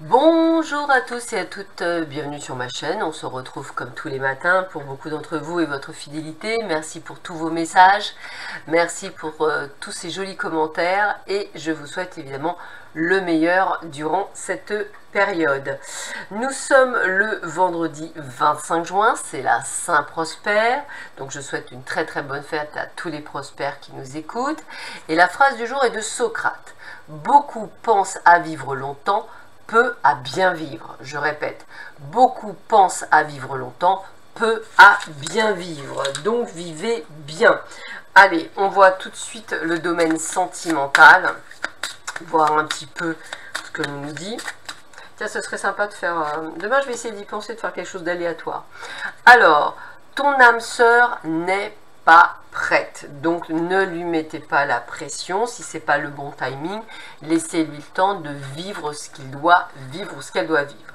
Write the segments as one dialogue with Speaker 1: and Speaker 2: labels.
Speaker 1: Bonjour à tous et à toutes, bienvenue sur ma chaîne. On se retrouve comme tous les matins pour beaucoup d'entre vous et votre fidélité. Merci pour tous vos messages, merci pour tous ces jolis commentaires et je vous souhaite évidemment le meilleur durant cette période. Nous sommes le vendredi 25 juin, c'est la Saint-Prosper, donc je souhaite une très bonne fête à tous les prospères qui nous écoutent. Et la phrase du jour est de Socrate: beaucoup pensent à vivre longtemps, peu à bien vivre. Je répète, beaucoup pensent à vivre longtemps, peu à bien vivre. Donc vivez bien. Allez, on voit tout de suite le domaine sentimental, voir un petit peu ce que l'on nous dit. Tiens, ce serait sympa de faire... Demain, je vais essayer d'y penser, de faire quelque chose d'aléatoire. Alors, ton âme sœur n'est pas prête, donc ne lui mettez pas la pression. Si c'est pas le bon timing, laissez-lui le temps de vivre ce qu'il doit vivre ou ce qu'elle doit vivre,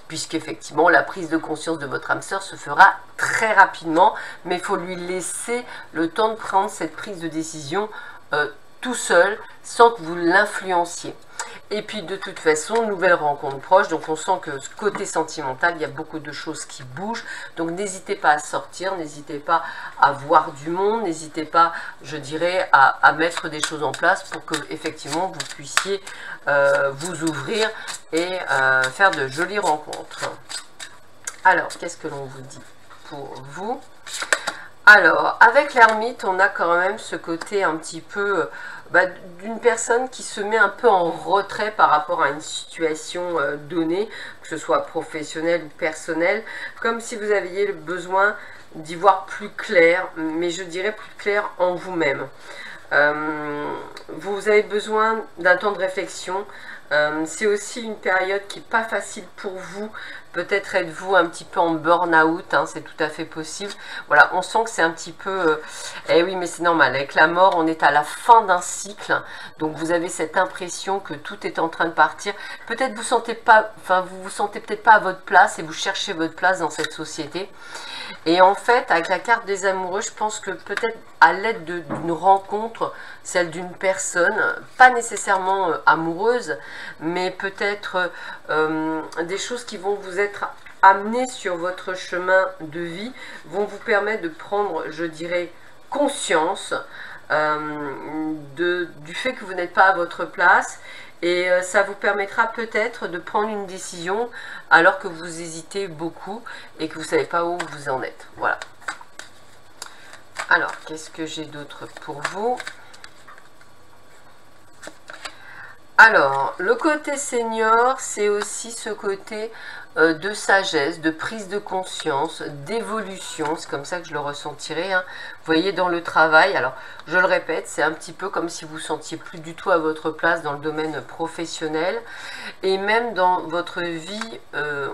Speaker 1: puisqu'effectivement la prise de conscience de votre âme sœur se fera très rapidement, mais il faut lui laisser le temps de prendre cette prise de décision tout seul, sans que vous l'influenciez. Et puis de toute façon, nouvelle rencontre proche, donc on sent que ce côté sentimental, il y a beaucoup de choses qui bougent, donc n'hésitez pas à sortir, n'hésitez pas à voir du monde, n'hésitez pas, je dirais, à mettre des choses en place pour que effectivement vous puissiez vous ouvrir et faire de jolies rencontres. Alors, qu'est-ce que l'on vous dit pour vous? Alors, avec l'ermite, on a quand même ce côté un petit peu d'une personne qui se met un peu en retrait par rapport à une situation donnée, que ce soit professionnelle ou personnelle, comme si vous aviez le besoin d'y voir plus clair, mais je dirais plus clair en vous-même. Vous avez besoin d'un temps de réflexion. C'est aussi une période qui n'est pas facile pour vous. Peut-être êtes-vous un petit peu en burn-out, hein, c'est tout à fait possible. Voilà, on sent que c'est un petit peu... eh oui, mais c'est normal, avec la mort, on est à la fin d'un cycle. Donc vous avez cette impression que tout est en train de partir. Peut-être vous sentez pas, enfin vous vous sentez peut-être pas à votre place et vous cherchez votre place dans cette société. Et en fait, avec la carte des amoureux, je pense que peut-être à l'aide d'une rencontre, celle d'une personne, pas nécessairement amoureuse, mais peut-être des choses qui vont vous être amenées sur votre chemin de vie, vont vous permettre de prendre, je dirais, conscience du fait que vous n'êtes pas à votre place. Et ça vous permettra peut-être de prendre une décision alors que vous hésitez beaucoup et que vous ne savez pas où vous en êtes. Voilà. Alors, qu'est-ce que j'ai d'autre pour vous? Alors, le côté senior, c'est aussi ce côté de sagesse, de prise de conscience, d'évolution. C'est comme ça que je le ressentirais. Hein. Vous voyez, dans le travail, alors je le répète, c'est un petit peu comme si vous ne sentiez plus du tout à votre place dans le domaine professionnel et même dans votre vie,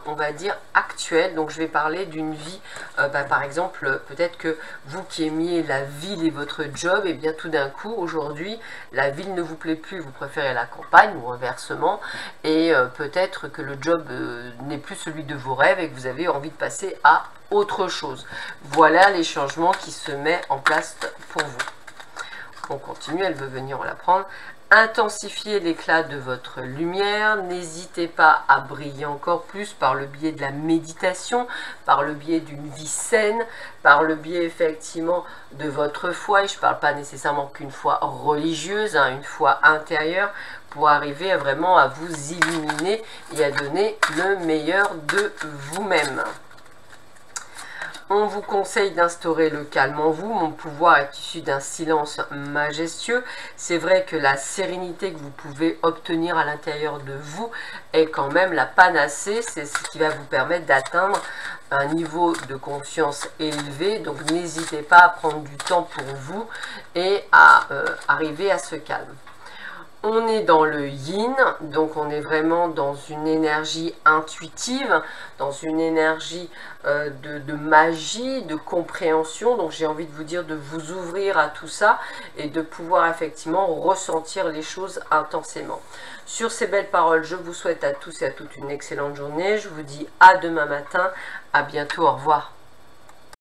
Speaker 1: on va dire, actuelle. Donc je vais parler d'une vie, par exemple, peut-être que vous qui aimiez la ville et votre job, et bien tout d'un coup, aujourd'hui, la ville ne vous plaît plus, vous préférez la campagne ou inversement, et peut-être que le job n'est plus celui de vos rêves et que vous avez envie de passer à autre chose. Voilà les changements qui se mettent en place pour vous. On continue, elle veut venir, on la prendre. Intensifiez l'éclat de votre lumière, n'hésitez pas à briller encore plus par le biais de la méditation, par le biais d'une vie saine, par le biais effectivement de votre foi, et je ne parle pas nécessairement qu'une foi religieuse, hein, une foi intérieure, pour arriver vraiment à vous illuminer et à donner le meilleur de vous-même. On vous conseille d'instaurer le calme en vous. Mon pouvoir est issu d'un silence majestueux. C'est vrai que la sérénité que vous pouvez obtenir à l'intérieur de vous est quand même la panacée. C'est ce qui va vous permettre d'atteindre un niveau de conscience élevé. Donc n'hésitez pas à prendre du temps pour vous et à arriver à ce calme. On est dans le yin, donc on est vraiment dans une énergie intuitive, dans une énergie de magie, de compréhension. Donc j'ai envie de vous dire de vous ouvrir à tout ça et de pouvoir effectivement ressentir les choses intensément. Sur ces belles paroles, je vous souhaite à tous et à toutes une excellente journée. Je vous dis à demain matin. À bientôt, au revoir.